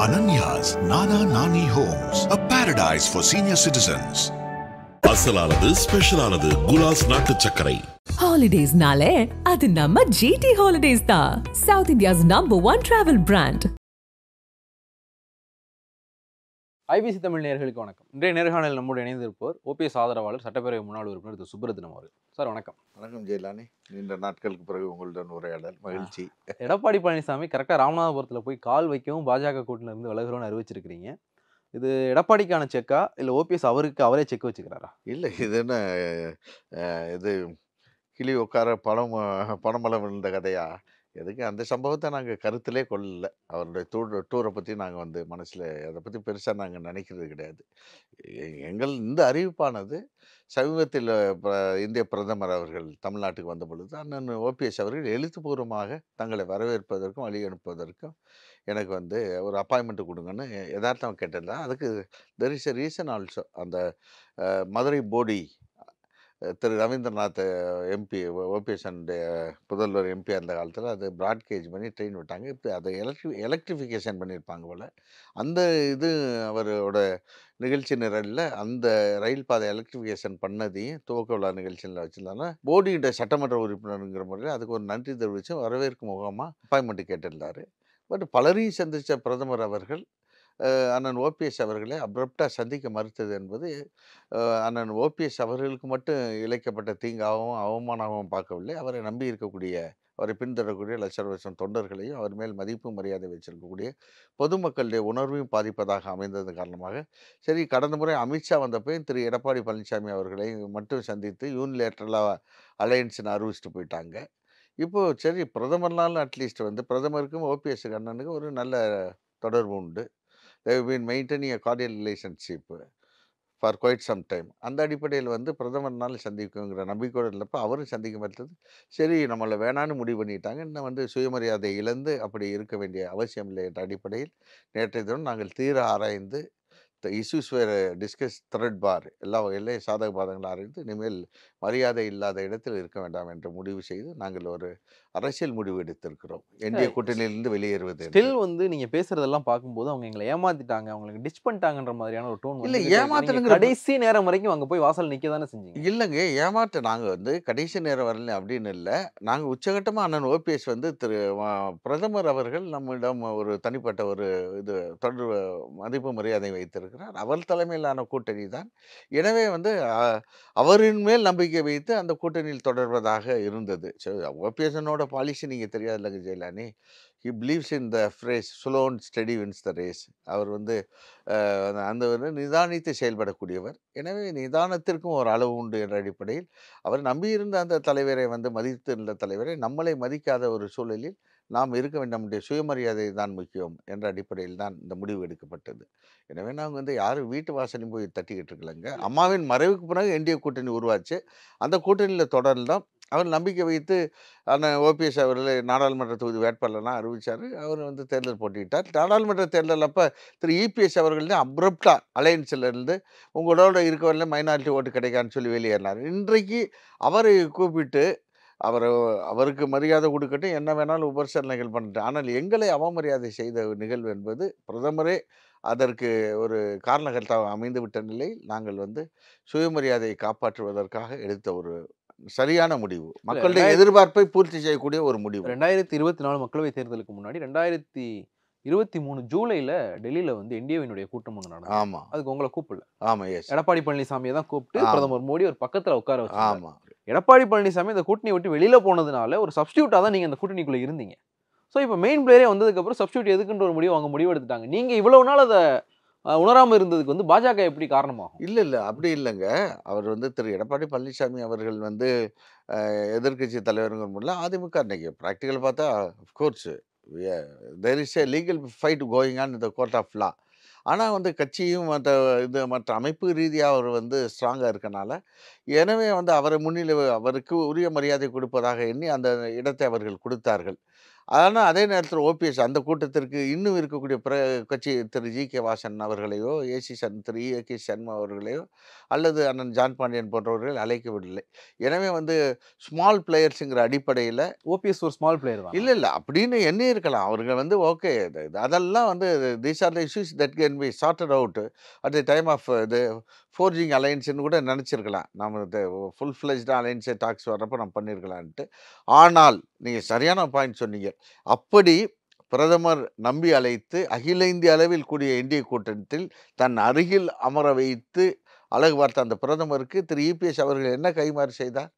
Ananya's Nana Nani Homes, a paradise for senior citizens. அசலானது ஸ்பெஷலானது குலாஸ் நாட்டு சர்க்கரை. ஹாலிடேஸ்னாலே அது நம்ம GT ஹாலிடேஸ் தான். South India's #1 travel brand. IBC Tamil நேயர்களுக்கு வணக்கம். இன்றைய நேர்காணல் நம்மோடு இணைந்திருப்போர் ஓபிஎஸ் ஆதரவாளர் சட்டப்பேரவை முன்னாள் உறுப்பினர் திரு சுப்ரத்தினம் அவர்கள். சார் வணக்கம். வணக்கம் ஜெயலானி. நீண்ட நாட்களுக்கு பிறகு உங்களுடன் உரையாடல் மகிழ்ச்சி. எடப்பாடி பழனிசாமி கரெக்டாக ராமநாதபுரத்தில் போய் கால் வைக்கவும் பாஜக கூட்டிலிருந்து விலகுறோன்னு அறிவிச்சிருக்கிறீங்க. இது எடப்பாடிக்கான செக்கா இல்லை ஓபிஎஸ் அவரே செக் வச்சுக்கிறாரா? இல்லை, இது என்ன இது கிளி உட்கார பணமளம் விழுந்த கதையா? எதுக்கு அந்த சம்பவத்தை நாங்கள் கருத்திலே கொள்ளல. அவருடைய டூரை பற்றி நாங்கள் மனசில் அதை பற்றி பெருசாக நாங்கள் நினைக்கிறது கிடையாது. எங்கள் இந்த அறிவிப்பானது சமீபத்தில் இந்திய பிரதமர் அவர்கள் தமிழ்நாட்டுக்கு வந்த பொழுது அண்ணன் ஓபிஎஸ் அவர்கள் எழுத்துப்பூர்வமாக தங்களை வரவேற்பதற்கும் வழி அனுப்புவதற்கும் எனக்கு ஒரு அப்பாயின்மெண்ட் கொடுங்கன்னு யதார்த்தம் கேட்டிருந்தேன். அதுக்கு there is a reason also. அந்த மதுரை போடி திரு ரவீந்திரநாத் எம்பி, ஓபிஎஸ் புதல்வர் எம்பி அந்த காலத்தில் அது ப்ராட்கேஜ் பண்ணி ட்ரெயின் விட்டாங்க. இப்போ அதை எலக்ட்ரிஃபிகேஷன் பண்ணியிருப்பாங்க போல். அந்த இது அவரோட நிகழ்ச்சி நிரலில் அந்த ரயில் பாதை எலக்ட்ரிஃபிகேஷன் பண்ணதையும் துவக்க விழா நிகழ்ச்சியில் வச்சுருந்தாங்க. போடியோட சட்டமன்ற உறுப்பினருங்கிற முறையில் அதுக்கு ஒரு நன்றி தெரிவித்து வரவேற்கும் முகமாக அப்பாயின்மெண்ட் கேட்டிருந்தார். பட் பலரையும் சந்தித்த பிரதமர் அவர்கள் அண்ணன் ஓபிஎஸ் அவர்களை அப்ரப்டாக சந்திக்க மறுத்தது என்பது அண்ணன் ஓபிஎஸ் அவர்களுக்கு மட்டும் இழைக்கப்பட்ட தீங்காகவும் அவமானமாகவும் பார்க்கவில்லை. அவரை நம்பி இருக்கக்கூடிய, அவரை பின்தொடரக்கூடிய லட்சம் தொண்டர்களையும் அவர் மேல் மதிப்பு மரியாதை வச்சிருக்கக்கூடிய பொதுமக்களுடைய உணர்வையும் பாதிப்பதாக அமைந்தது காரணமாக சரி, கடந்த முறை அமித்ஷா வந்தப்போ திரு எடப்பாடி பழனிசாமி அவர்களை மட்டும் சந்தித்து யூனிலேட்டரலாக அலையன்ஸ்னு அறிவிச்சிட்டு போயிட்டாங்க. இப்போது சரி, பிரதமர்னாலும் அட்லீஸ்ட் பிரதமருக்கும் ஓபிஎஸ் அண்ணனுக்கும் ஒரு நல்ல தொடர்பு உண்டு. they have been maintaining a cordial relationship for quite some time. அந்த அடிப்படையில் பிரதமர்னாலும் சந்திக்குங்கிற நம்பிக்கையோடு இல்லப்போ அவரும் சந்திக்க மாட்டது. சரி, நம்மளை வேணான்னு முடிவு பண்ணிட்டாங்க. இன்னும் சுயமரியாதை இழந்து அப்படி இருக்க வேண்டிய அவசியம் இல்லை என்ற அடிப்படையில் நேற்றைய தினம் நாங்கள் தீர ஆராய்ந்து இஷ்யூஸ் வேறு டிஸ்கஸ் த்ரெட் பார் எல்லா வகையிலே சாதக பாதங்களை ஆராய்ந்து இனிமேல் மரியாதை இல்லாத இடத்தில் இருக்க வேண்டாம் என்று முடிவு செய்து நாங்கள் ஒரு அரசியல் முடிவு எடுத்திருக்கிறோம். என்டிஏ கூட்டணியிலிருந்து வெளியேறுவது. ஸ்டில் நீங்கள் பேசுறதெல்லாம் பார்க்கும்போது அவங்க எங்களை ஏமாத்திட்டாங்க, அவங்களுக்கு டிச் பண்ணிட்டாங்கன்ற மாதிரியான ஒரு டோன். இல்லை, ஏமாத்துறங்க கடைசி நேரம் வரைக்கும் அங்கே போய் வாசல் நிற்க தானே செஞ்சீங்க. இல்லைங்க, ஏமாற்ற நாங்கள் கடைசி நேரம் வரல அப்படின்னு இல்லை. நாங்கள் உச்சகட்டமாக அண்ணன் ஓபிஎஸ் திரு பிரதமர் அவர்கள் நம்மிடம் ஒரு தனிப்பட்ட ஒரு இது தொடர்பு மதிப்பு மரியாதை வைத்திருக்கிறார். அவர் தலைமையிலான கூட்டணி தான். எனவே அவரின் மேல் நம்பிக்கை வைத்து அந்த கூட்டணியில் தொடர்வதாக இருந்தது. ஓபிஎஸ்னோட பாலிசி நீங்கள் தெரியாதுல்ல Jayalani. He believes in the phrase slow and steady wins the race. அவர் அந்த நிதானித்து செயல்படக்கூடியவர். எனவே நிதானத்திற்கும் ஒரு அளவு உண்டு என்ற அடிப்படையில் அவர் நம்பியிருந்த அந்த தலைவரை மதித்து இருந்த தலைவரை நம்மளை மதிக்காத ஒரு சூழலில் நாம் இருக்க வேண்டிய நம்முடைய சுயமரியாதை தான் முக்கியம் என்ற அடிப்படையில் தான் இந்த முடிவு எடுக்கப்பட்டது. எனவே நாங்கள் யாரும் வீட்டு வாசலையும் போய் தட்டிக்கிட்டு இருக்கலங்க. அம்மாவின் மறைவுக்கு பிறகு என்டிஏ கூட்டணி உருவாச்சு. அந்த கூட்டணியில் தொடர்ந்தான் அவர் நம்பிக்கை வைத்து அண்ணன் ஓபிஎஸ் அவர்களை நாடாளுமன்ற தொகுதி வேட்பாளர்லாம் அறிவித்தார். அவர் தேர்தல் போட்டியிட்டார். நாடாளுமன்ற தேர்தல் அப்போ திரு இபிஎஸ் அவர்கள் அப்ரப்டாக அலையன்ஸில் இருந்து உங்களோட இருக்க வரல மைனாரிட்டி ஓட்டு கிடைக்கான்னு சொல்லி வெளியேறினார். இன்றைக்கு அவரை கூப்பிட்டு அவருக்கு மரியாதை கொடுக்கட்டும், என்ன வேணாலும் உபசரணைகள் பண்ணிட்டு, ஆனால் எங்களை அவமரியாதை செய்த நிகழ்வு என்பது பிரதமரே அதற்கு ஒரு காரணகர்த்தாக அமைந்து விட்ட நிலையில் நாங்கள் சுயமரியாதையை காப்பாற்றுவதற்காக எடுத்த ஒரு சரியான முடிவு, மக்களுடைய எதிர்பார்ப்பை பூர்த்தி செய்யக்கூடிய ஒரு முடிவு. 2024 மக்களவை தேர்தலுக்கு முன்னாடி 2023 ஜூலைல டெல்லியில என்டிஏவினுடைய கூட்டம் ஒன்று நடந்தது. ஆமா, அதுக்கு உங்களை கூப்பிடல. ஆமா, எஸ். எடப்பாடி பழனிசாமியை தான் கூப்பிட்டு பிரதமர் மோடி ஒரு பக்கத்துல உட்கார வச்சு. ஆமா, எடப்பாடி பழனிசாமி இந்த கூட்டணியை விட்டு வெளியில போனதுனால ஒரு சப்ஸ்டியூட்டா தான் நீங்க அந்த கூட்டணிக்குள்ள இருந்தீங்க. ஸோ இப்போ மெயின் பிளேயரே வந்ததுக்கு அப்புறம் சப்ஸ்டியூட் எதுக்குன்ற ஒரு முடிவு அவங்க முடிவு எடுத்துட்டாங்க. நீங்க இவ்வளவு நாள் அதை உணராம இருந்ததுக்கு பாஜக எப்படி காரணமாகும்? இல்லை அப்படி இல்லைங்க. அவர் திரு எடப்பாடி பழனிசாமி அவர்கள் எதிர்கட்சி தலைவருங்கிற முறையில் அதிமுக அன்னைக்கு ப்ராக்டிக்கல் பார்த்தா of course there is a legal fight going on இந்த கோர்ட் ஆஃப் லா. ஆனால் கட்சியும் மற்ற அமைப்பு ரீதியாக அவர் ஸ்ட்ராங்காக இருக்கனால, எனவே அவரை அவருக்கு உரிய மரியாதை கொடுப்பதாக எண்ணி அந்த இடத்தை அவர்கள் கொடுத்தார்கள். ஆனால் அதே நேரத்தில் ஓபிஎஸ் அந்த கூட்டத்திற்கு இன்னும் இருக்கக்கூடிய கட்சி திரு ஜி.கே. வாசன் அவர்களையோ, திரு ஏ.கே. சர்மா அவர்களையோ அல்லது அண்ணன் ஜான் பாண்டியன் போன்றவர்கள் அழைக்கவில்லை. எனவே வந்து ஸ்மால் பிளேயர்ஸுங்கிற அடிப்படையில் ஓபிஎஸ் ஒரு ஸ்மால் பிளேயர் தான். இல்லை அப்படின்னு எண்ணி இருக்கலாம். அவர்கள் வந்து ஓகே அதெல்லாம் வந்து these are the issues that can be sorted out at the time of the forging அலையன்ஸ்ன்னு கூட நினச்சிருக்கலாம். நம்ம ஃபுல் ஃப்ளெஜ்டாக அலையன்ஸ் டாக்ஸ் வர்றப்போ நம்ம பண்ணியிருக்கலான்ட்டு. ஆனால் நீங்கள் சரியான பாயிண்ட் சொன்னீங்க. அப்படி பிரதமர் நம்பி அழைத்து அகில இந்திய அளவில் கூடிய இந்திய கூட்டத்தில் தன் அருகில் அமர வைத்து அழகு பார்த்த அந்த பிரதமருக்கு திரு இபிஎஸ் அவர்கள் என்ன கைமாறு செய்தார்?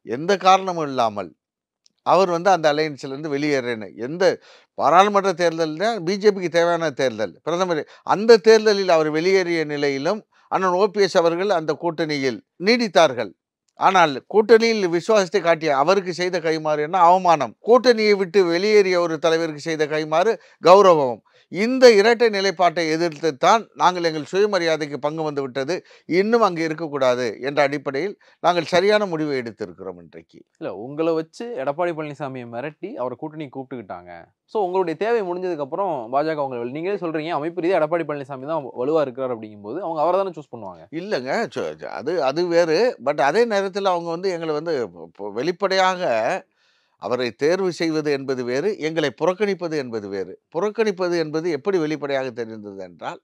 எந்த காரணமும் இல்லாமல் அவர் வந்து அந்த அலையன்ஸ்லேருந்து வெளியேறேன்னு எந்த பாராளுமன்ற தேர்தல் தான் பிஜேபிக்கு தேவையான தேர்தல். பிரதமர் அந்த தேர்தலில் அவர் வெளியேறிய நிலையிலும் அண்ணன் ஓபிஎஸ் அவர்கள் அந்த கூட்டணியில் நீடித்தார்கள். ஆனால் கூட்டணியில் விசுவாசத்தை காட்டிய அவருக்கு செய்த கைமாறு என்ன? அவமானம். கூட்டணியை விட்டு வெளியேறிய ஒரு தலைவருக்கு செய்த கைமாறு கௌரவம். இந்த இரட்டை நிலைப்பாட்டை எதிர்த்து தான் நாங்கள் எங்கள் சுயமரியாதைக்கு பங்கு வந்து விட்டது, இன்னும் அங்கே இருக்கக்கூடாது என்ற அடிப்படையில் நாங்கள் சரியான முடிவை எடுத்திருக்கிறோம் இன்றைக்கு. இல்லை, உங்களை வச்சு எடப்பாடி பழனிசாமியை மிரட்டி அவரை கூட்டணி கூப்பிட்டுக்கிட்டாங்க. ஸோ உங்களுடைய தேவை முடிஞ்சதுக்கப்புறம் பாஜக அவங்க நீங்களே சொல்கிறீங்க அமைப்பு ரீதியாக எடப்பாடி பழனிசாமி தான் வலுவாக இருக்கிறார் அப்படிங்கும்போது அவங்க அவரை தானே சூஸ் பண்ணுவாங்க. இல்லைங்க, அது வேறு. பட் அதே நேரத்தில் அவங்க வந்து எங்களை வந்து வெளிப்படையாக அவரை தேர்வு செய்வது என்பது வேறு, எங்களை புறக்கணிப்பது என்பது வேறு. புறக்கணிப்பது என்பது எப்படி வெளிப்படையாக தெரிந்தது என்றால்,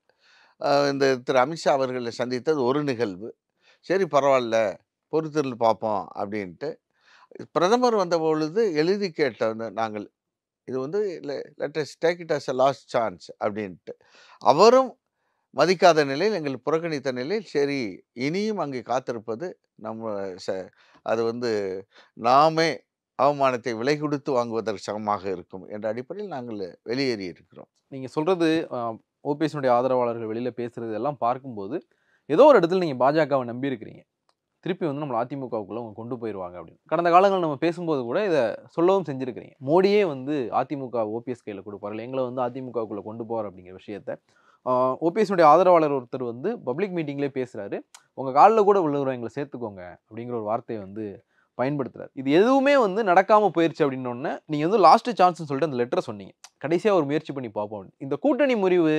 இந்த திரு அமித்ஷா அவர்களை சந்தித்தது ஒரு நிகழ்வு. சரி பரவாயில்ல, பொறுத்திருந்து பார்ப்போம் அப்படின்ட்டு. பிரதமர் வந்த பொழுது எழுதி கேட்ட நாங்கள் இது வந்து let us take it as a last chance அப்படின்ட்டு. அவரும் மதிக்காத நிலையில், எங்கள் புறக்கணித்த நிலையில், சரி இனியும் அங்கே காத்திருப்பது நம்ம அது வந்து நாமே அவமானத்தை விலை கொடுத்து வாங்குவதற்கு சமமாக இருக்கும் என்ற அடிப்படையில் நாங்கள் வெளியேறி இருக்கிறோம். நீங்கள் சொல்கிறது ஓபிஎஸ்னுடைய ஆதரவாளர்கள் வெளியில் பேசுகிறது எல்லாம் பார்க்கும்போது ஏதோ ஒரு இடத்துல நீங்கள் பாஜகவை நம்பி இருக்கிறீங்க, திருப்பி வந்து நம்மளை அதிமுகவுக்குள்ளே அவங்க கொண்டு போயிடுவாங்க அப்படின்னு. கடந்த காலங்களில் நம்ம பேசும்போது கூட இதை சொல்லவும் செஞ்சுருக்கிறீங்க. மோடியே வந்து அதிமுக ஓபிஎஸ் கையில் கொடுப்பார்கள், எங்களை வந்து அதிமுகவுக்குள்ளே கொண்டு போவார் அப்படிங்கிற விஷயத்த ஓபிஎஸ்னுடைய ஆதரவாளர் ஒருத்தர் வந்து பப்ளிக் மீட்டிங்லேயே பேசுகிறாரு. உங்கள் காலில் கூட விழுகிறோம், எங்களை சேர்த்துக்கோங்க அப்படிங்கிற ஒரு வார்த்தையை வந்து பயன்படுத்துறாரு. இது எதுவுமே வந்து நடக்காமல் போயிடுச்சு அப்படின்னோடனே நீங்கள் வந்து லாஸ்ட் சான்ஸ்னு சொல்லிட்டு அந்த லெட்டரை சொன்னீங்க, கடைசியாக ஒரு முயற்சி பண்ணி பார்ப்போம். இந்த கூட்டணி முறிவு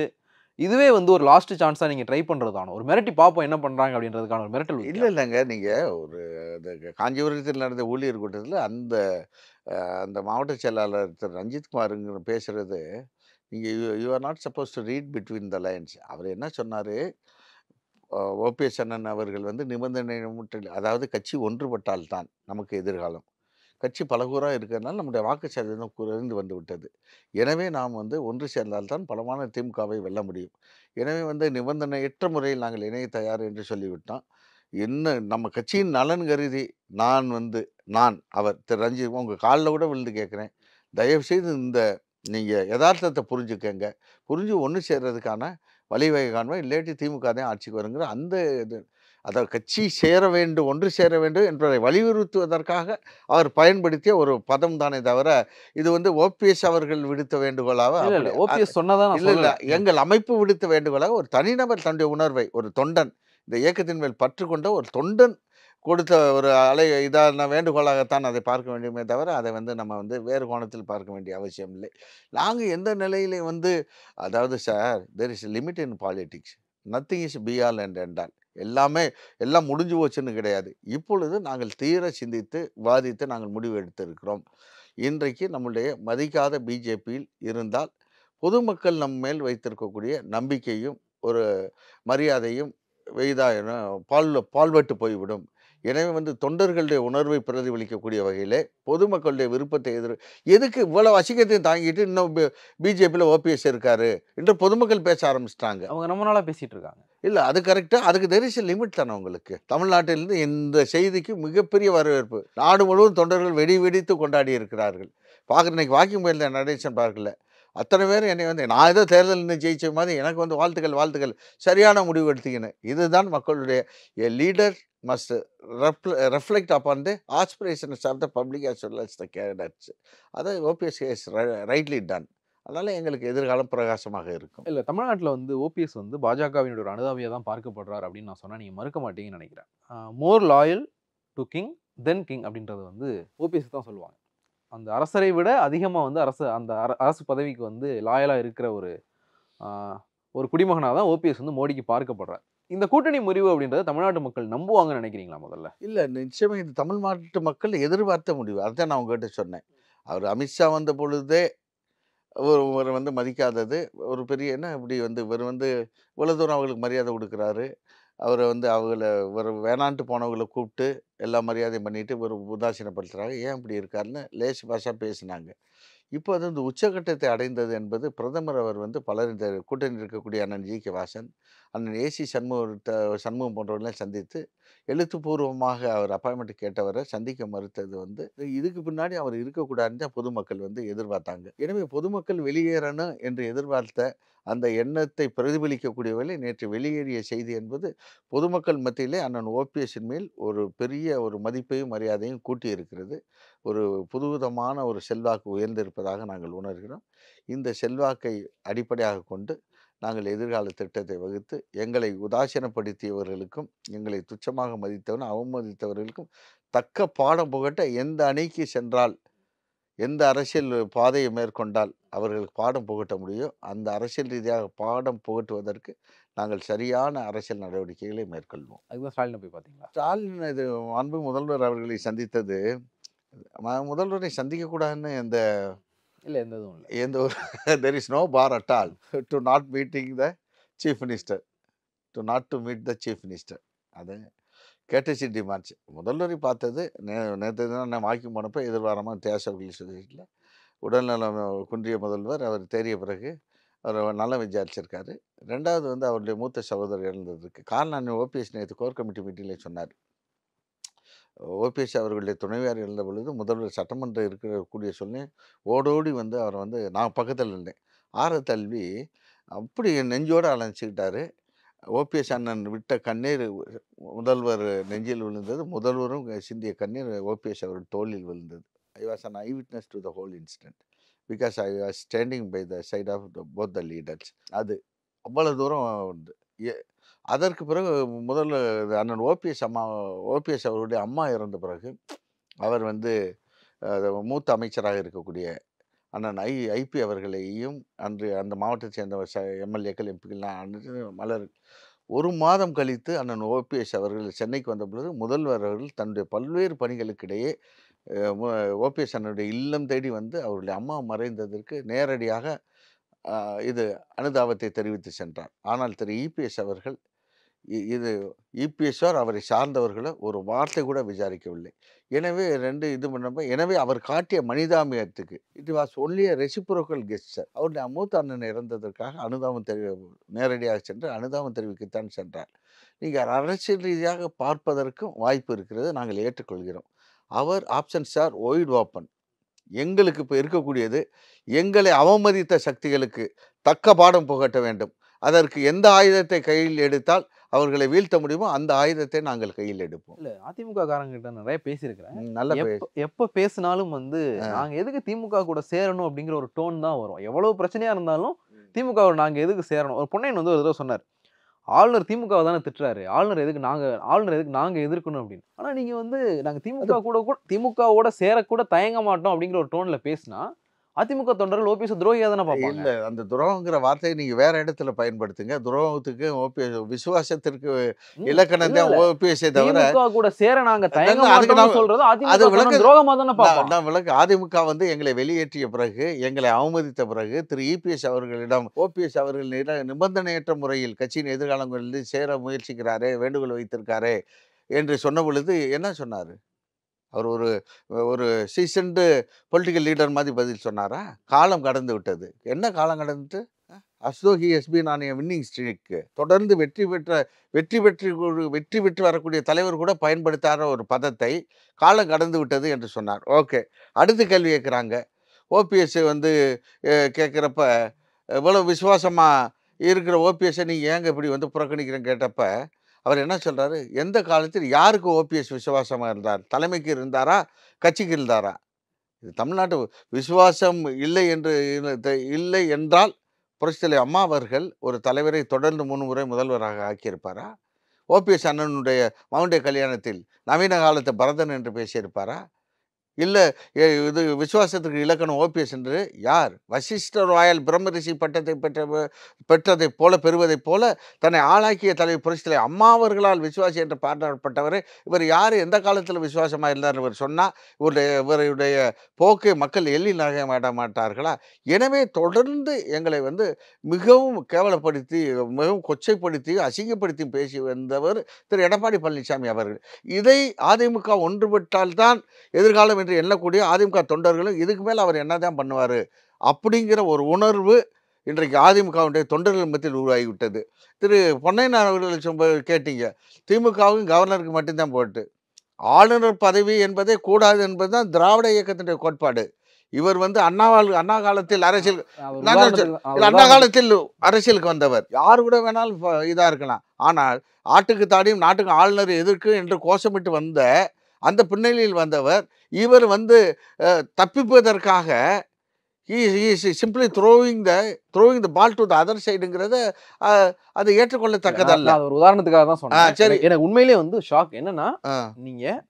இதுவே வந்து ஒரு லாஸ்ட் சான்ஸாக நீங்கள் ட்ரை பண்ணுறதானோ, ஒரு மிரட்டி பார்ப்போம் என்ன பண்ணுறாங்க அப்படின்றதுக்கான ஒரு மிரட்டல். இல்லைங்க, நீங்கள் ஒரு காஞ்சிபுரத்தில் நடந்த ஊழியர் கூட்டத்தில் அந்த மாவட்ட செயலாளர் திரு ரஞ்சித்குமாருங்கிற பேசுகிறது, நீங்கள் you are not suppose to read between the lines. அவர் என்ன சொன்னார், ஓபிஎஸ் அண்ணன் அவர்கள் வந்து நிபந்தனை அதாவது கட்சி ஒன்றுபட்டால் தான் நமக்கு எதிர்காலம். கட்சி பலகூறாக இருக்கிறதுனால நம்முடைய வாக்கு சதவீதம் குறைந்து வந்து விட்டது. எனவே நாம் வந்து ஒன்று சேர்ந்தால்தான் பலமான திமுகவை வெல்ல முடியும். எனவே வந்து நிபந்தனையற்ற முறையில் நாங்கள் இணைய தயார் என்று சொல்லிவிட்டோம். என்ன நம்ம கட்சியின் நலன் கருதி நான் அவர் திரு ரஞ்சித் உங்கள் காலில் கூட விழுந்து கேட்குறேன், தயவுசெய்து இந்த நீங்கள் யதார்த்தத்தை புரிஞ்சுக்கங்க, புரிஞ்சு ஒன்று சேர்றதுக்கான வழிவகை காண்போம், இல்லாட்டி திமுக தான் ஆட்சிக்கு வருங்கிற அந்த இது, அதாவது கட்சி சேர வேண்டும், ஒன்று சேர வேண்டும் என்பதை வலியுறுத்துவதற்காக அவர் பயன்படுத்திய ஒரு பதம் தானே தவிர இது வந்து ஓபிஎஸ் அவர்கள் விடுத்த வேண்டுகோளாக ஓபிஎஸ் சொன்னதான் இல்லை, எங்கள் அமைப்பு விடுத்த வேண்டுகோளாக ஒரு தனிநபர் தன்னுடைய உணர்வை, ஒரு தொண்டன், இந்த இயக்கத்தின் மேல் பற்று கொண்ட ஒரு தொண்டன் கொடுத்த ஒரு இதான வேண்டுகோளாகத்தான் அதை பார்க்க வேண்டுமே தவிர அதை வந்து நம்ம வந்து வேறு கோணத்தில் பார்க்க வேண்டிய அவசியம் இல்லை. நாங்கள் எந்த நிலையிலே வந்து அதாவது sir, there is limit in politics, nothing is be all and end all. எல்லாம் முடிஞ்சு போச்சுன்னு கிடையாது. இப்பொழுது நாங்கள் தீர சிந்தித்து விவாதித்து நாங்கள் முடிவு எடுத்திருக்கிறோம். இன்றைக்கு நம்முடைய மதிக்காத பிஜேபியில் இருந்தால் பொதுமக்கள் நம் மேல் வைத்திருக்கக்கூடிய நம்பிக்கையும் ஒரு மரியாதையும் பால்வட்டு போய்விடும். எனவே வந்து தொண்டர்களுடைய உணர்வை பிரதிபலிக்கக்கூடிய வகையில் பொதுமக்களுடைய விருப்பத்தை எதுக்கு இவ்வளவு அசிங்கத்தையும் தாங்கிட்டு இன்னும் பிஜேபியில் ஓபிஎஸ் இருக்காரு என்று பொதுமக்கள் பேச ஆரம்பிச்சிட்டாங்க. அவங்க ரொம்ப நாளாக பேசிட்டு இருக்காங்க. இல்லை, அது கரெக்டாக, அதுக்கு தெர் இஸ் லிமிட் தானே உங்களுக்கு. தமிழ்நாட்டிலிருந்து இந்த செய்திக்கு மிகப்பெரிய வரவேற்பு, நாடு முழுவதும் தொண்டர்கள் வெடித்து கொண்டாடி இருக்கிறார்கள். பார்க்குற இன்னைக்கு வாக்கிங் போயிருந்த நடேசன் பார்க்கல, அத்தனை பேர் என்னை வந்து நான் ஏதோ தேர்தல் நின்று ஜெயிச்ச மாதிரி எனக்கு வந்து வாழ்த்துக்கள், சரியான முடிவு எடுத்தீங்கன்னு. இதுதான் மக்களுடைய a leader must reflect upon the aspirations of the public as well as the candidates. அதை ஓபிஎஸ் இஸ் ரைட்லி டன். அதனால் எங்களுக்கு எதிர்காலம் பிரகாசமாக இருக்கும். இல்லை, தமிழ்நாட்டில் வந்து ஓபிஎஸ் வந்து பாஜகவினுடைய ஒரு அனுதாபியாக தான் பார்க்கப்படுறார் அப்படின்னு நான் சொன்னால் நீங்கள் மறுக்க மாட்டீங்கன்னு நினைக்கிறேன். More loyal to king than king அப்படின்றது வந்து ஓபிஎஸ் தான் சொல்லுவாங்க. அந்த அரசரை விட அதிகமாக வந்து அரசு பதவிக்கு வந்து லாயலாக இருக்கிற ஒரு குடிமகனாக தான் ஓபிஎஸ் வந்து மோடிக்கு பார்க்கப்படுறார். இந்த கூட்டணி முறிவு அப்படின்றத தமிழ்நாட்டு மக்கள் நம்புவாங்கன்னு நினைக்கிறீங்களா முதல்ல? இல்ல நிச்சயமா இது தமிழ்நாட்டு மக்கள் எதிர்பார்த்த முடிவு. அதான் நான் உங்ககிட்ட சொன்னேன். அவர் அமித்ஷா வந்த பொழுதே ஒருவர் வந்து மதிக்காதது ஒரு பெரிய என்ன இப்படி வந்து இவர் வந்து இவ்வளோ தூரம் அவங்களுக்கு மரியாதை கொடுக்குறாரு. அவரை வந்து ஒரு வேணான்ட்டு போனவங்கள கூப்பிட்டு எல்லா மரியாதையும் பண்ணிட்டு ஒரு உதாசீனப்படுத்துறாங்க. ஏன் இப்படி இருக்காருன்னு லேசு பாஷா பேசினாங்க. இப்போ அது வந்து உச்சகட்டத்தை அடைந்தது என்பது பிரதமர் அவர் வந்து பலர் இந்த கூட்டணியில் இருக்கக்கூடிய அண்ணன் ஜி.கே. வாசன், அண்ணன் ஏசி சண்முகம் போன்றவர்களையும் சந்தித்து எழுத்துப்பூர்வமாக அவர் அப்பாயின்மெண்ட் கேட்டவரை சந்திக்க மறுத்தது வந்து இதுக்கு பின்னாடி அவர் இருக்கக்கூடாதுன்னு தான் பொதுமக்கள் வந்து எதிர்பார்த்தாங்க. எனவே பொதுமக்கள் வெளியேறணும் என்று எதிர்பார்த்த அந்த எண்ணத்தை பிரதிபலிக்கக்கூடிய வேளை நேற்று வெளியேறிய செய்தி என்பது பொதுமக்கள் மத்தியிலே அண்ணன் ஓபிஎஸ்ஸின் மேல் ஒரு பெரிய ஒரு மதிப்பையும் மரியாதையும் கூட்டியிருக்கிறது. ஒரு புதுவிதமான ஒரு செல்வாக்கு உயர்ந்திருப்பதாக நாங்கள் உணர்கிறோம். இந்த செல்வாக்கை அடிப்படையாக கொண்டு நாங்கள் எதிர்கால திட்டத்தை வகுத்து எங்களை உதாசீனப்படுத்தியவர்களுக்கும் எங்களை துச்சமாக அவமதித்தவர்களுக்கும் தக்க பாடம் புகட்ட எந்த அணிக்கு சென்றால் எந்த அரசியல் பாதையை மேற்கொண்டால் அவர்களுக்கு பாடம் புகட்ட முடியும் அந்த அரசியல் ரீதியாக பாடம் புகட்டுவதற்கு நாங்கள் சரியான அரசியல் நடவடிக்கைகளை மேற்கொள்வோம். அதுதான் ஸ்டாலினை போய் பார்த்தீங்களா? ஸ்டாலின் இது அன்பு முதல்வர் அவர்களை சந்தித்தது முதல்வரை சந்திக்கக்கூடாதுன்னு எந்த ஒரு there is no bar at all to not meeting the chief minister, to meet the chief minister. அது கேட்டசி டிமாண்ட்ஸ். முதல்வரை பார்த்தது நேற்று தான் நான் வாக்கிங் போனப்போ எதிர்வாரமாக தேசவர்கள் சொசைட்டியில் உடல்நலம் குன்றிய முதல்வர் அவர் தேறிய பிறகு அவர் நல்லா விசாரிச்சிருக்காரு. ரெண்டாவது வந்து அவருடைய மூத்த சகோதரர் இறந்ததுக்கு காரணம் ஓபிஎஸ் நேற்று கோர் கமிட்டி மீட்டிங்கில் சொன்னார். ஓபிஎஸ் அவர்களுடைய துணைவியார் இருந்த பொழுது முதல்வர் சட்டமன்றம் இருக்கக்கூடிய சொல்லி ஓடோடி வந்து அவரை வந்து நான் பக்கத்தில் இருந்தேன். ஆற தழுவி அப்படி நெஞ்சோடு அலைஞ்சிக்கிட்டாரு. ஓபிஎஸ் அண்ணன் விட்ட கண்ணீர் முதல்வர் நெஞ்சில் விழுந்தது. முதல்வரும் சிந்திய கண்ணீர் ஓபிஎஸ் அவர் தோளில் விழுந்தது. I was an eye witness to the whole incident because I was standing by the side of both the leaders. அது அவ்வளோ தூரம் வந்து அதற்கு பிறகு முதல்ல அண்ணன் ஓபிஎஸ் அவருடைய அம்மா இறந்த பிறகு அவர் வந்து மூத்த அமைச்சராக இருக்கக்கூடிய அண்ணன் ஐபி அவர்களையும் அன்று அந்த மாவட்டத்தை சேர்ந்த எம்எல்ஏக்கள் எம்பிக்கள்லாம் மலர் ஒரு மாதம் கழித்து அண்ணன் ஓபிஎஸ் அவர்கள் சென்னைக்கு வந்த பொழுது முதல்வர் அவர்கள் தன்னுடைய பல்வேறு பணிகளுக்கிடையே ஓபிஎஸ் அண்ணனுடைய இல்லம் தேடி வந்து அவருடைய அம்மா மறைந்ததற்கு நேரடியாக இது அனுதாபத்தை தெரிவித்து சென்றார். ஆனால் திரு இபிஎஸ் அவர்கள் இது இபிஎஸ்ஆர் அவரை சார்ந்தவர்களை ஒரு வார்த்தை கூட விசாரிக்கவில்லை. எனவே இது பண்ணப்ப எனவே அவர் காட்டிய மனிதாபியத்துக்கு it was only a reciprocal gesture. அவருடைய மூத்த அண்ணன் இறந்ததற்காக நேரடியாக சென்று அனுதாபம் தெரிவிக்கத்தான் சென்றார். நீங்கள் அரசியல் ரீதியாக பார்ப்பதற்கும் வாய்ப்பு இருக்கிறது, நாங்கள் ஏற்றுக்கொள்கிறோம். அவர் ஆப்ஷன்ஸ் ஆர் ஒய்ட் ஓப்பன். எங்களுக்கு இப்போ இருக்கக்கூடியது எங்களை அவமதித்த சக்திகளுக்கு தக்க பாடம் புகட்ட வேண்டும். அதற்கு எந்த ஆயுதத்தை கையில் எடுத்தால் அவர்களை வீழ்த்த முடியுமோ அந்த ஆயுதத்தை நாங்கள் கையில் எடுப்போம். இல்ல அதிமுக காரங்கிட்ட நிறைய பேசியிருக்கிறேன். நல்ல எப்ப பேசினாலும் வந்து நாங்க எதுக்கு திமுக கூட சேரணும் அப்படிங்கிற ஒரு டோன் தான் வரும். எவ்வளவு பிரச்சனையா இருந்தாலும் திமுக நாங்க எதுக்கு சேரணும். ஒரு பொன்னையன் வந்து ஒரு தடவை சொன்னார், ஆளுநர் திமுகவை தானே திட்டுறாரு, ஆளுநர் எதுக்கு நாங்க எதிர்க்கணும் அப்படின்னு. ஆனா நீங்க வந்து நாங்க திமுகவோட சேரக்கூட தயங்க மாட்டோம் அப்படிங்கிற ஒரு டோன்ல பேசினா அதிமுக தொண்டர்கள் ஓபிஎஸ் துரோகியா தானே பார்ப்பாங்க. இல்ல அந்த துரோகங்கிற வார்த்தையை நீங்க வேற இடத்துல பயன்படுத்துங்க. துரோகத்துக்கு ஓபிஎஸ் விசுவாசத்திற்கு இலக்கணம் தான் ஓபிஎஸ் தவிர திமுக கூட சேர நாங்க தயங்க மாட்டோம் சொல்றது அதிமுக துரோகமா தானே பார்ப்பாங்க. நான் விளக்கு அதிமுக வந்து எங்களை வெளியேற்றிய பிறகு எங்களை அவமதித்த பிறகு திரு இபிஎஸ் அவர்களிடம் ஓபிஎஸ் அவர்கள் நிபந்தனையற்ற முறையில் கட்சியின் எதிர்காலங்களில் சேர முயற்சிக்கிறாரே, வேண்டுகோள் வைத்திருக்காரே என்று சொன்ன பொழுது என்ன சொன்னாரு? அவர் ஒரு சீசன்டு பொலிட்டிக்கல் லீடர் மாதிரி பதில் சொன்னாரா? காலம் கடந்து விட்டது. என்ன காலம் கடந்துட்டு? அஸ்தோஹி எஸ்பி நான் வின்னிங் ஸ்ட்ரீக்கு தொடர்ந்து வெற்றி பெற்று வரக்கூடிய தலைவர் கூட பயன்படுத்தாத ஒரு பதத்தை காலம் கடந்து விட்டது என்று சொன்னார். ஓகே, அடுத்த கேள்வி கேட்குறாங்க. ஓபிஎஸ் வந்து கேட்குறப்ப இவ்வளோ விசுவாசமாக இருக்கிற ஓபிஎஸ்ஸை நீங்கள் ஏங்க இப்படி வந்து புறக்கணிக்கிறேன்னு கேட்டப்ப அவர் என்ன சொல்கிறாரு? எந்த காலத்தில் யாருக்கு ஓபிஎஸ் விசுவாசமாக இருந்தார்? தலைமைக்கு இருந்தாரா, கட்சிக்கு இருந்தாரா? இது தமிழ்நாட்டு விசுவாசம் இல்லை என்றால் புரட்சித்தலைவர் அம்மா அவர்கள் ஒரு தலைவரை தொடர்ந்து 3 முறை முதல்வராக ஆக்கியிருப்பாரா? ஓபிஎஸ் அண்ணனுடைய மகனுடைய கல்யாணத்தில் நவீன காலத்தை பரதன் என்று பேசியிருப்பாரா? இல்ல இது விசுவாசத்துக்கு இலக்கணம் ஓபிஎஸ் என்று யார்? வசிஷ்டர் வாயால் பிரம்ம ரிஷி பட்டத்தை பெற்றதைப் போல பெறுவதைப் போல தன்னை ஆளாக்கிய தலைவர் புரட்சித்தலை அம்மா அவர்களால் விசுவாசி என்று பாராட்டப்பட்டவர். இவர் யார், எந்த காலத்தில் விசுவாசமாக இருந்தார் இவர் சொன்னால் இவருடைய போக்கை மக்கள் எள்ளி நகைய மாட்டார்களா? எனவே தொடர்ந்து எங்களை வந்து மிகவும் கேவலப்படுத்தி, மிகவும் கொச்சைப்படுத்தி, அசிங்கப்படுத்தி பேசி வந்தவர் திரு எடப்பாடி பழனிசாமி அவர்கள். இதை அதிமுக ஒன்றுபட்டால்தான் எதிர்காலம் என்று எண்ணக்கூடிய அதிமுக தொண்டர்களும் இதுக்கு மேல் அவர் என்னதான் பண்ணுவார் அப்படிங்கிற ஒரு உணர்வு இன்றைக்கு அதிமுகவுடைய தொண்டர்கள் மத்தியில் உருவாகிவிட்டது. திரு பொன்னையனார் அவர்கள் கேட்டீங்க, திமுகவும் கவர்னருக்கு மட்டும்தான் போட்டு, ஆளுநர் பதவி என்பதே கூடாது என்பதுதான் திராவிட இயக்கத்தினுடைய கோட்பாடு. இவர் வந்து அண்ணா காலத்தில் அரசியலுக்கு வந்தவர், யார் கூட வேணாலும் இதா இருக்கலாம். ஆனால் ஆட்டுக்கு தாடியும் நாட்டுக்கு ஆளுநர் எதிர்க்கு என்று கோஷமிட்டு வந்த அந்த பின்னணியில் வந்தவர். இவர் வந்து தப்பிப்பதற்காக simply throwing the ball to the other சைடுங்கிறத அது ஏற்றுக்கொள்ளத்தக்கதல்ல. ஒரு உதாரணத்துக்காக தான் சொன்னேன். சரி, எனக்கு உண்மையிலேயே வந்து ஷாக் என்னன்னா, நீங்க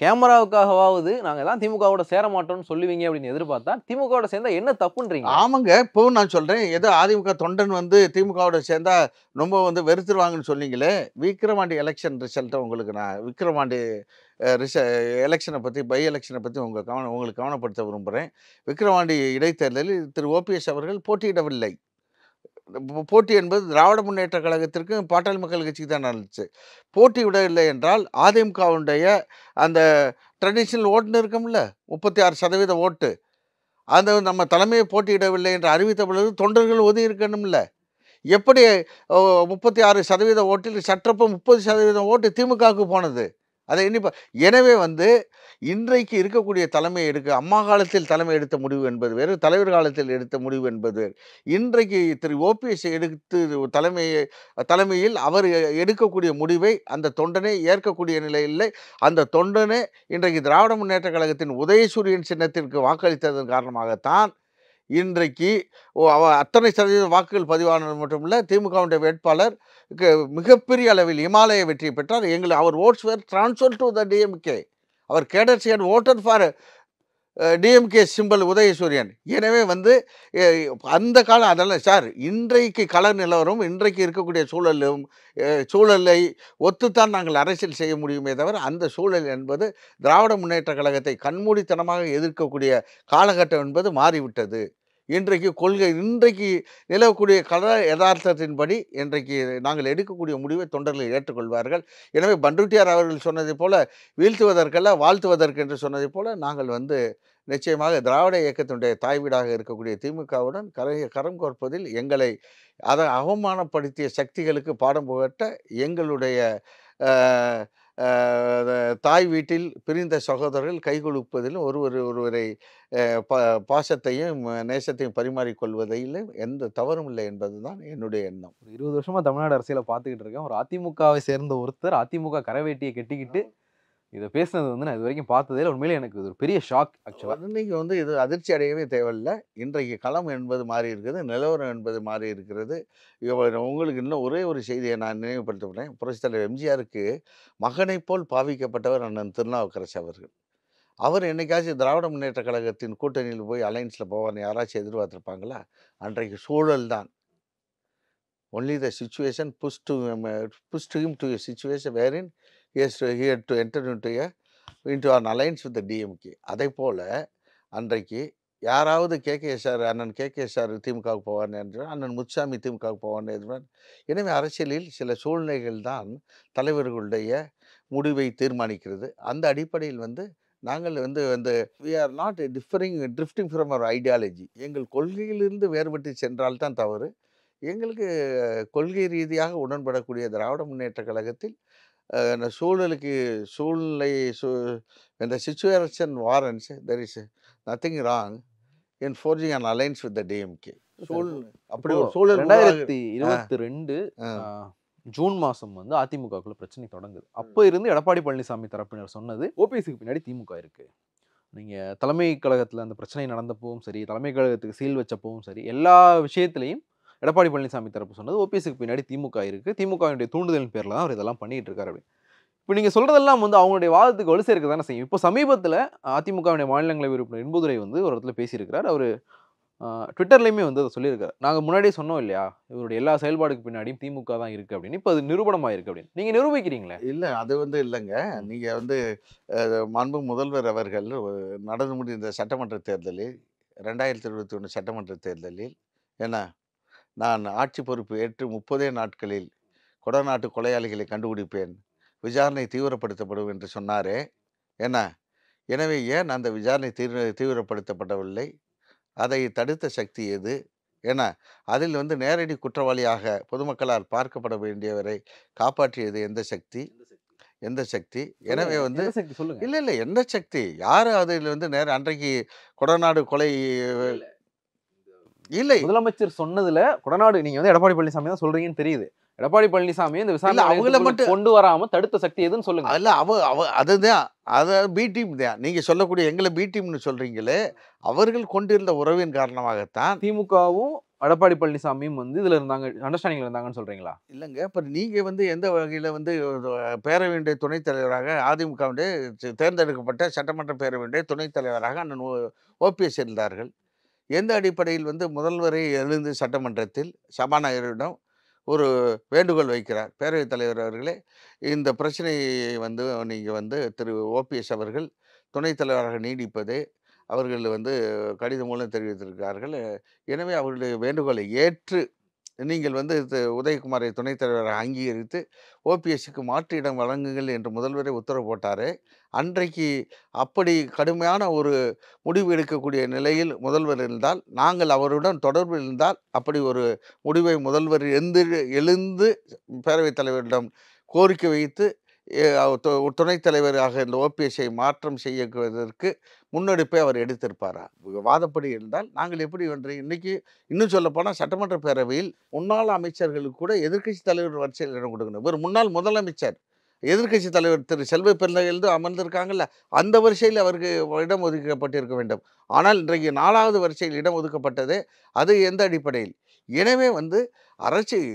கேமராவுக்காகவாவது நாங்க எல்லாம் திமுகவோட சேர மாட்டோம்னு சொல்லுவீங்க அப்படின்னு எதிர்பார்த்தா திமுகவோட சேர்ந்தா என்ன தப்புன்றீங்க? ஆமாங்க, இப்போ நான் சொல்றேன், ஏதோ அதிமுக தொண்டன் வந்து திமுகவோட சேர்ந்தா ரொம்ப வந்து வெறுத்துருவாங்கன்னு சொன்னீங்களே. விக்கிரவாண்டி எலெக்ஷன் ரிசல்ட்டை உங்களுக்கு நான் விக்கிரவாண்டி எலெக்ஷனை பற்றி, பை எலெக்ஷனை பற்றி உங்களுக்கு கவனப்படுத்த விரும்புகிறேன். விக்கிரவாண்டி இடைத்தேர்தலில் திரு ஓபிஎஸ் அவர்கள் போட்டியிடவில்லை. போட்டி என்பது திராவிட முன்னேற்ற கழகத்திற்கும் பாட்டாளி மக்கள் கட்சிக்கு தான் நடந்துச்சு. போட்டி விடவில்லை என்றால் அதிமுகவுடைய அந்த ட்ரெடிஷ்னல் ஓட்டுன்னு இருக்கும்ல, 36% ஓட்டு, அந்த நம்ம தலைமையை போட்டியிடவில்லை என்று அறிவித்த பொழுது தொண்டர்கள் ஒதுங்கி இருக்கணும்ல. எப்படி 36% ஓட்டில் சற்றப்போ 30% ஓட்டு திமுகவுக்கு போனது? அதை எனவே வந்து இன்றைக்கு இருக்கக்கூடிய தலைமை அம்மா காலத்தில் தலைமை எடுத்த முடிவு என்பது வேறு, தலைவர் காலத்தில் எடுத்த முடிவு என்பது வேறு. இன்றைக்கு திரு ஓபிஎஸ் எடுத்து தலைமையில் அவர் எடுக்கக்கூடிய முடிவை அந்த தொண்டனே ஏற்கக்கூடிய நிலை இல்லை. அந்த தொண்டனே இன்றைக்கு திராவிட முன்னேற்ற கழகத்தின் உதயசூரியன் சின்னத்திற்கு வாக்களித்ததன் காரணமாகத்தான் இன்றைக்கு அத்தனை சதவீத வாக்குகள் பதிவானது மட்டுமில்லை, திமுகவுடைய வேட்பாளர் மிகப்பெரிய அளவில் இமாலய வெற்றி பெற்றார். அவர் votes were transfer to the DMK. அவர் cadres had voted for DMK simple Udhayasuriyan. எனவே வந்து அந்த காலம் அதெல்லாம் சார், இன்றைக்கு கள நிலவரம், இன்றைக்கு இருக்கக்கூடிய சூழலை ஒத்துத்தான் நாங்கள் அரசியல் செய்ய முடியுமே தவிர, அந்த சூழல் என்பது திராவிட முன்னேற்ற கழகத்தை கண்மூடித்தனமாக எதிர்க்கக்கூடிய காலகட்டம் என்பது மாறிவிட்டது. இன்றைக்கு நிலவக்கூடிய யதார்த்தத்தின்படி இன்றைக்கு நாங்கள் எடுக்கக்கூடிய முடிவை தொண்டர்கள் ஏற்றுக்கொள்வார்கள். எனவே பண்ருட்டியார் அவர்கள் சொன்னதை போல வீழ்த்துவதற்கல்ல வாழ்த்துவதற்கு என்று சொன்னதை போல நாங்கள் வந்து நிச்சயமாக திராவிட இயக்கத்தினுடைய தாய் வீடாக இருக்கக்கூடிய திமுகவுடன் கரம் கோர்ப்பதில் எங்களை அதை அவமானப்படுத்திய சக்திகளுக்கு பாடம் புகட்ட எங்களுடைய தாய் வீட்டில் பிரிந்த சகோதரர்கள் கைகொடுப்பதிலும் ஒருவரை பாசத்தையும் நேசத்தையும் பரிமாறிக்கொள்வதிலும் எந்த தவறும் இல்லை என்பதுதான் என்னுடைய எண்ணம். 20 வருஷமா தமிழ்நாடு அரசியலை பார்த்துக்கிட்டு இருக்கேன். ஒரு அதிமுகவை சேர்ந்த ஒருத்தர் அதிமுக கரவேட்டியை கட்டிக்கிட்டு இதை பேசுனது வந்து நான் இது வரைக்கும் பார்த்ததே இல்லை. உண்மையிலே எனக்கு இது ஒரு பெரிய ஷாக். ஆக்சுவலாக நீங்கள் வந்து இது அதிர்ச்சி அடையவே தேவையில்லை. இன்றைக்கு களம் என்பது மாறி இருக்குது, நிலவரம் என்பது மாறி இருக்கிறது. உங்களுக்கு இன்னும் ஒரே ஒரு செய்தியை நான் நினைவுபடுத்தப்படுறேன். புரட்சித் தலைவர் எம்ஜிஆருக்கு மகனை போல் பாவிக்கப்பட்டவர் அண்ணன் திருநாவுக்கரசு அவர்கள். அவர் என்னைக்காச்சும் திராவிட முன்னேற்ற கழகத்தின் கூட்டணியில் போய் அலைன்ஸில் போவார்னு யாராச்சும் எதிர்பார்த்துருப்பாங்களா? அன்றைக்கு சூழல் தான். Only the situation pushed him to a situation wherein he had to enter into an alliance with the DMK. அதை போல அன்றைக்கு யாராவது அண்ணன் KKSR திமுகவுக்கு போவார்னு என்றால் அண்ணன் முத்துசாமி திமுகவுக்கு போவார்னு எதிர்பார். எனவே அரசியலில் சில சூழ்நிலைகள் தான் தலைவர்களுடைய முடிவை தீர்மானிக்கிறது. அந்த அடிப்படையில் வந்து நாங்கள் வந்து we are not drifting from our ideology. எங்கள் கொள்கையிலிருந்து வேறுபட்டு சென்றால்தான் தவறு. எங்களுக்கு கொள்கை ரீதியாக உடன்படக்கூடிய திராவிட முன்னேற்ற கழகத்தில் சூழ்நிலை when the situation warrants, there is nothing wrong in forging an alliance with the DMK. அப்படி ஒரு சூழல் 2022 ஜூன் மாதம் வந்து அதிமுகக்குள்ள பிரச்சனை தொடங்குது. அப்போ இருந்து எடப்பாடி பழனிசாமி தரப்பினர் சொன்னது ஓபிஎஸ்க்கு பின்னாடி திமுக இருக்கு. நீங்கள் தலைமை கழகத்தில் அந்த பிரச்சனை நடந்தப்பவும் சரி, தலைமை கழகத்துக்கு சீல் வச்சப்பவும் சரி, எல்லா விஷயத்திலையும் எடப்பாடி பழனிசாமி தரப்பு சொன்னது ஓபிஎஸ்க்கு பின்னாடி திமுக இருக்குது, திமுகவினுடைய தூண்டுதலின் பேரில் தான் அவர் இதெல்லாம் பண்ணிகிட்டு இருக்காரு அப்படின்னு. இப்போ நீங்க சொல்றதெல்லாம் வந்து அவங்களுடைய வாதத்துக்கு வலு சேர்க்க தானே செய்யும். இப்போ சமீபத்துல அதிமுகவுடைய மாநிலங்களவை உறுப்பினர் இன்பதுரை வந்து ஒரு இடத்துல பேசியிருக்கிறார். அவரு ட்விட்டர்லயுமே வந்து அத சொல்லியிருக்காரு. நாங்க முன்னாடியே சொன்னோம் இல்லையா? இவருடைய எல்லா செயல்பாடுக்கு பின்னாடியும் திமுக தான் இருக்கு அப்படின்னு. இப்ப அது நிரூபணமாயிருக்கு அப்படின்னு. நீங்க நிரூபிக்கிறீங்களே. இல்ல அது வந்து இல்லங்க. நீங்க வந்து மாண்பு முதல்வர் அவர்கள் நடந்து முடிந்த சட்டமன்ற தேர்தலில் 2021 சட்டமன்ற தேர்தலில் என்ன நான் ஆட்சி பொறுப்பு ஏற்று 30 நாட்களில் கொடநாட்டு கொலையாளிகளை கண்டுபிடிப்பேன். விசாரணை தீவிரப்படுத்தப்படும் என்று சொன்னாரே. என்ன? எனவே ஏன் அந்த விசாரணை தீவிரப்படுத்தப்படவில்லை? அதை தடுத்த சக்தி எது? என்ன? அதில் வந்து நேரடி குற்றவாளியாக பொதுமக்களால் பார்க்கப்பட வேண்டியவரை காப்பாற்றியது எந்த சக்தி? எந்த சக்தி? எனவே வந்து எந்த சக்தி சொல்லுங்க. இல்ல எந்த சக்தி? யாரு அதில் வந்து அன்றைக்கு கொடநாடு கொலை இல்லை. முதலமைச்சர் சொன்னதுல கொடநாடு நீங்க வந்து எடப்பாடி பழனிசாமி தான் சொல்றீங்கன்னு தெரியுது. எடப்பாடி பழனிசாமி இந்த இல்ல விசாரணை அவங்கள ஆணையத்துக்குள்ள மட்டும் கொண்டு வராம தடுத்த சக்தி எதுன்னு சொல்லுங்க. இல்ல அதுதான். அதாவது பி டீம் தான். நீங்க சொல்லக்கூடிய எங்கள பி டீம்னு சொல்றீங்களே, அவர்கள் கொண்டிருந்த உறவின் காரணமாகத்தான். திமுகவும் எடப்பாடி பழனிசாமியும் வந்து இதுல இருந்தாங்க, அண்டர்ஸ்டாண்டிங்ல இருந்தாங்கன்னு சொல்றீங்களா? இல்லங்க. அப்புறம் நீங்க வந்து எந்த வகையில வந்து பேரவையினுடைய துணைத் தலைவராக அதிமுகவுடைய தேர்ந்தெடுக்கப்பட்ட சட்டமன்ற பேரவையினுடைய துணைத் தலைவராக அண்ணன் ஓபிஎஸ் இருந்தார்கள். எந்த அடிப்படையில் வந்து முதல்வரை எழுந்து சட்டமன்றத்தில் சபாநாயகரிடம் ஒரு வேண்டுகோள் வைக்கிறார். பேரவைத் தலைவர் அவர்களே, இந்த பிரச்சனையை வந்து நீங்க வந்து திரு ஓபிஎஸ் அவர்கள் துணைத் தலைவராக நீடிப்பது அவர்கள் வந்து கடிதம் மூலம் தெரிவித்திருக்கிறார்கள். எனவே அவர்களுடைய வேண்டுகோளை ஏற்று நீங்கள் வந்து உதயகுமாரை துணைத் தலைவராக அங்கீகரித்து ஓபிஎஸ்க்கு மாற்று இடம் வழங்குங்கள் என்று முதல்வரே உத்தரவு போட்டாரே. அன்றைக்கு அப்படி கடுமையான ஒரு முடிவு எடுக்கக்கூடிய நிலையில் முதல்வர் இருந்தால், நாங்கள் அவருடன் தொடர்பில் இருந்தால், அப்படி ஒரு முடிவை முதல்வர் எழுந்து பேரவைத் தலைவரிடம் கோரிக்கை வைத்து துணைத் தலைவராக இந்த ஓபிஎஸ்ஐ மாற்றம் செய்வதற்கு முன்னெடுப்பை அவர் எடுத்திருப்பாரா? வாதப்படி இருந்தால் நாங்கள் எப்படி வென்று இன்னைக்கு இன்னும் சொல்லப்போனால் சட்டமன்ற பேரவையில் முன்னாள் அமைச்சர்களுக்கு கூட எதிர்க்கட்சி தலைவர் வரிசையில் இடம் கொடுக்கணும். ஒரு முன்னாள் முதலமைச்சர் எதிர்க்கட்சி தலைவர் திரு செல்வ பெருந்தகையில் அமர்ந்திருக்காங்கல்ல, அந்த வரிசையில் அவருக்கு இடம் ஒதுக்கப்பட்டிருக்க வேண்டும். ஆனால் இன்றைக்கு 4வது வரிசையில் இடம் ஒதுக்கப்பட்டது. அது எந்த அடிப்படையில்? எனவே வந்து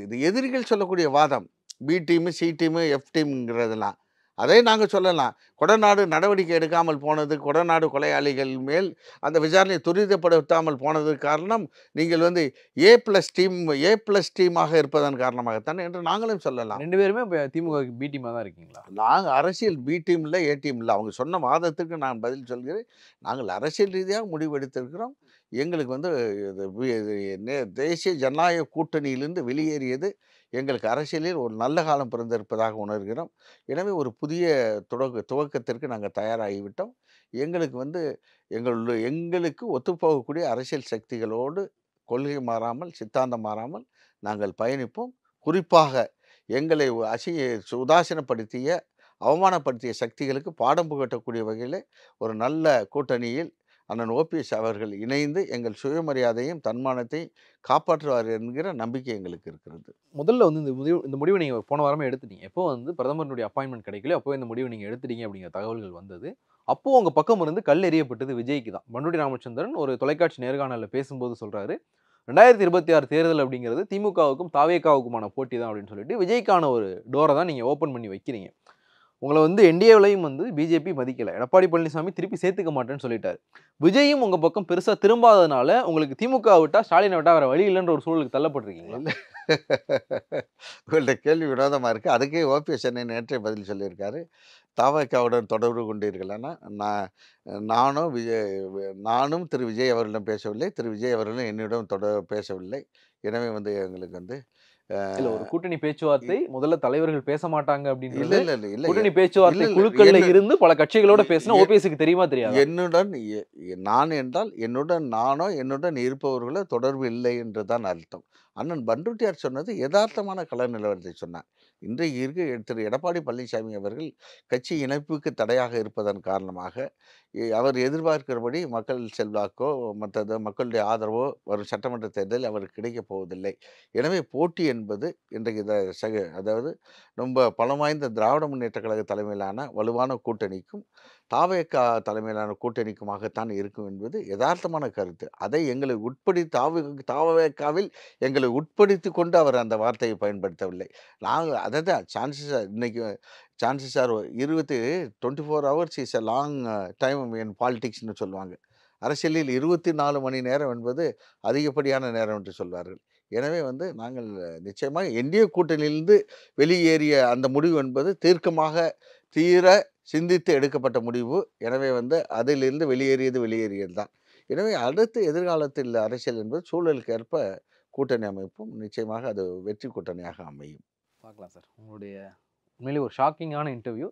இது எதிரிகள் சொல்லக்கூடிய வாதம் B team, C team, F டீம்ங்கிறதெல்லாம் அதே நாங்கள் சொல்லலாம். கொடநாடு நடவடிக்கை எடுக்காமல் போனது, கொடநாடு கொலையாளிகள் மேல் அந்த விசாரணையை துரிதப்படுத்தாமல் போனதுக்கு காரணம் நீங்கள் வந்து ஏ ப்ளஸ் டீமாக இருப்பதன் காரணமாகத்தான் என்று நாங்களும் சொல்லலாம். 2 பேருமே இப்ப திமுக பி டீமா தான் இருக்கீங்களா? நாங்கள் அரசியல் பி டீம் இல்லை, ஏ டீம் இல்லை. அவங்க சொன்ன வாதத்துக்கு நான் பதில் சொல்கிறேன். நாங்கள் அரசியல் ரீதியாக முடிவு எடுத்திருக்கிறோம். எங்களுக்கு வந்து தேசிய ஜனநாயக கூட்டணியிலிருந்து வெளியேறியது எங்களுக்கு அரசியலில் ஒரு நல்ல காலம் பிறந்திருப்பதாக உணர்கிறோம். எனவே ஒரு புதிய துவக்கத்திற்கு நாங்கள் தயாராகிவிட்டோம். எங்களுக்கு வந்து எங்களுக்கு ஒத்துப்போகக்கூடிய அரசியல் சக்திகளோடு கொள்கை மாறாமல், சித்தாந்தம் மாறாமல் நாங்கள் பயணிப்போம். குறிப்பாக எங்களை உதாசீனப்படுத்திய, அவமானப்படுத்திய சக்திகளுக்கு பாடம் புகட்டக்கூடிய வகையில் ஒரு நல்ல கூட்டணியில் அண்ணன் ஓபிஎஸ் அவர்கள் இணைந்து எங்கள் சுயமரியாதையும் தன்மானத்தையும் காப்பாற்றுவார் என்கிற நம்பிக்கை எங்களுக்கு இருக்கிறது. முதல்ல வந்து இந்த முடிவை நீங்க போன வாரமே எடுத்துட்டீங்க. எப்போ வந்து பிரதமருடைய அப்பாயின்மெண்ட் கிடைக்கலையோ அப்போ இந்த முடிவை நீங்க எடுத்துட்டீங்க அப்படிங்கிற தகவல்கள் வந்தது. அப்போ உங்க பக்கம் இருந்து கல் எறியப்பட்டது விஜய்க்கு தான். பண்டூரி ராமச்சந்திரன் ஒரு தொலைக்காட்சி நேர்காணல்ல பேசும்போது சொல்றாரு, 2026 தேர்தல் அப்படிங்கிறது திமுகவுக்கும் தாவேகாவுக்குமான போட்டி தான் அப்படின்னு சொல்லிட்டு விஜய்க்கான ஒரு டோரை தான் நீங்க ஓப்பன் பண்ணி வைக்கிறீங்க. உங்களை வந்து என்டிஏவிலையும் வந்து பிஜேபி மதிக்கல. எடப்பாடி பழனிசாமி திருப்பி சேர்த்துக்க மாட்டேன்னு சொல்லிட்டாரு. விஜயும் உங்க பக்கம் பெருசா திரும்பாததுனால உங்களுக்கு திமுக விட்டா ஸ்டாலினை விட்டா வேற வழி இல்லைன்ற ஒரு சூழலுக்கு தள்ளப்பட்டிருக்கீங்களா? உங்கள்ட்ட கேள்வி வினோதமாக இருக்குது. அதுக்கே ஓபிஎஸ் என்னை நேற்றே பதில் சொல்லியிருக்காரு. தாவேகாவுடன் தொடர்பு கொண்டீர்களானா, நானும் திரு விஜய் அவர்களிடம் பேசவில்லை, திரு விஜய் அவர்களும் என்னிடம் பேசவில்லை. எனவே வந்து எங்களுக்கு வந்து இல்ல ஒரு கூட்டணி பேச்சுவார்த்தை முதல்ல தலைவர்கள் பேச மாட்டாங்க இல்ல அப்படின்றது இல்ல இல்ல இல்ல கூட்டணி பேச்சுவார்த்தை இல்ல குழுக்கள்ல என்ன இருந்து பல கட்சிகளோட பேசினா ஓபிஎஸ்க்கு தெரியுமா தெரியாதா? என்னுடன் நான் என்றால் என்னுடன் இருப்பவர்களோ தொடர்பு இல்லை என்றுதான் அர்த்தம். அண்ணன் பண்ருட்டியார் சொன்னது யதார்த்தமான கள நிலவரத்தை சொன்னார். இன்றைக்கு இருக்க திரு எடப்பாடி பழனிசாமி அவர்கள் கட்சி இணைப்புக்கு தடையாக இருப்பதன் காரணமாக அவர் எதிர்பார்க்கிறபடி மக்கள் செல்வாக்கோ மற்றது மக்களுடைய ஆதரவோ வரும் சட்டமன்ற தேர்தலில் அவருக்கு கிடைக்கப் போவதில்லை. எனவே போட்டி என்பது என்பது இன்றைக்கு அதாவது ரொம்ப பலம் வாய்ந்த திராவிட முன்னேற்ற கழக தலைமையிலான வலுவான கூட்டணிக்கும் தாவேகா தலைமையிலான கூட்டணிக்குமாகத்தான் இருக்கும் என்பது யதார்த்தமான கருத்து. அதை எங்களை தாவேகாவில் எங்களை உட்படுத்தி கொண்டு அவர் அந்த வார்த்தையை பயன்படுத்தவில்லை. நாங்கள் அதை தான் இன்னைக்கு chances are 24 hours is a long time in பாலிடிக்ஸ்னு சொல்லுவாங்க. அரசியலில் 24 மணி நேரம் என்பது அதிகப்படியான நேரம் என்று சொல்வார்கள். எனவே நாங்கள் நிச்சயமாக என்டிஏ கூட்டணியிலிருந்து வெளியேறிய அந்த முடிவு என்பது தீர சிந்தித்து எடுக்கப்பட்ட முடிவு. எனவே அதிலிருந்து வெளியேறியது தான். எனவே அடுத்து எதிர்காலத்தில் அரசியல் என்பது சூழலுக்கு ஏற்ப கூட்டணி அமைப்பும் நிச்சயமாக அது வெற்றி கூட்டணியாக அமையும். பார்க்கலாம் சார். உங்களுடைய உண்மையிலே ஒரு ஷாக்கிங்கான இன்டர்வியூ.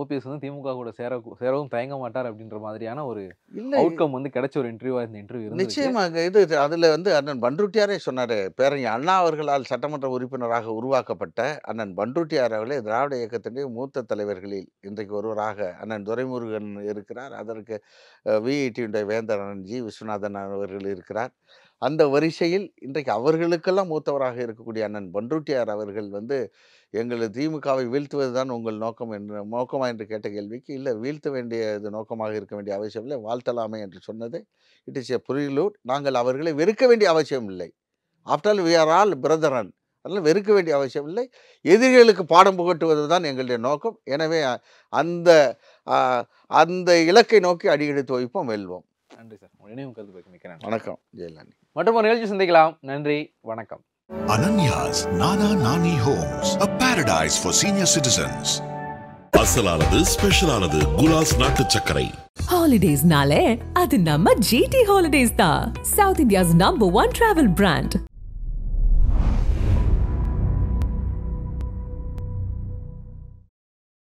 ஓபிஎஸ் திமுக கூட சேரவும் தயங்க மாட்டார் அப்படின்ற மாதிரியான ஒரு அவுட்கம் கிடைச்ச ஒரு இன்டர்வியூவா இந்த இன்டர்வியூ நிச்சயமாக. அதுல அண்ணன் பண்ருட்டியாரே சொன்னாரு. பேரறிஞர் அண்ணா அவர்களால் சட்டமன்ற உறுப்பினராக உருவாக்கப்பட்ட அண்ணன் பண்ருட்டியார் அவர்களே திராவிட இயக்கத்தினுடைய மூத்த தலைவர்களில் இன்றைக்கு ஒருவராக அண்ணன் துரைமுருகன் இருக்கிறார். அதற்கு விஐடியுடைய வேந்தர் அண்ணன் ஜி விஸ்வநாதன் அவர்கள் இருக்கிறார். அந்த வரிசையில் இன்றைக்கு அவர்களுக்கெல்லாம் மூத்தவராக இருக்கக்கூடிய அண்ணன் பண்ருட்டியார் அவர்கள் எங்களது திமுகவை வீழ்த்துவது தான் உங்கள் நோக்கமா என்று கேட்ட கேள்விக்கு இல்லை, வீழ்த்த வேண்டியது நோக்கமாக இருக்க வேண்டிய அவசியம் இல்லை, வாழ்த்தலாமே என்று சொன்னது இட் இஸ் எ ப்ரீலூட். நாங்கள் அவர்களை வெறுக்க வேண்டிய அவசியம் இல்லை. After all we are all brethren. அதனால் வெறுக்க வேண்டிய அவசியம் இல்லை. எதிரிகளுக்கு பாடம் புகட்டுவது தான் எங்களுடைய நோக்கம். எனவே அந்த இலக்கை நோக்கி அடியெடுத்து வைப்போம், வெல்வோம். நன்றி சார். நினைவும் கருத்து மிக்க நன்றி. வணக்கம் ஜெயலலிதா. மற்றும் ஒரு நிகழ்ச்சி சந்திக்கலாம். நன்றி, வணக்கம். Ananya's Nana Nani Homes, a paradise for senior citizens. அசலானது ஸ்பெஷலானது குலாஸ் நாட்டு சர்க்கரை. Holidays nale adu namma GT Holidays da, South India's #1 travel brand.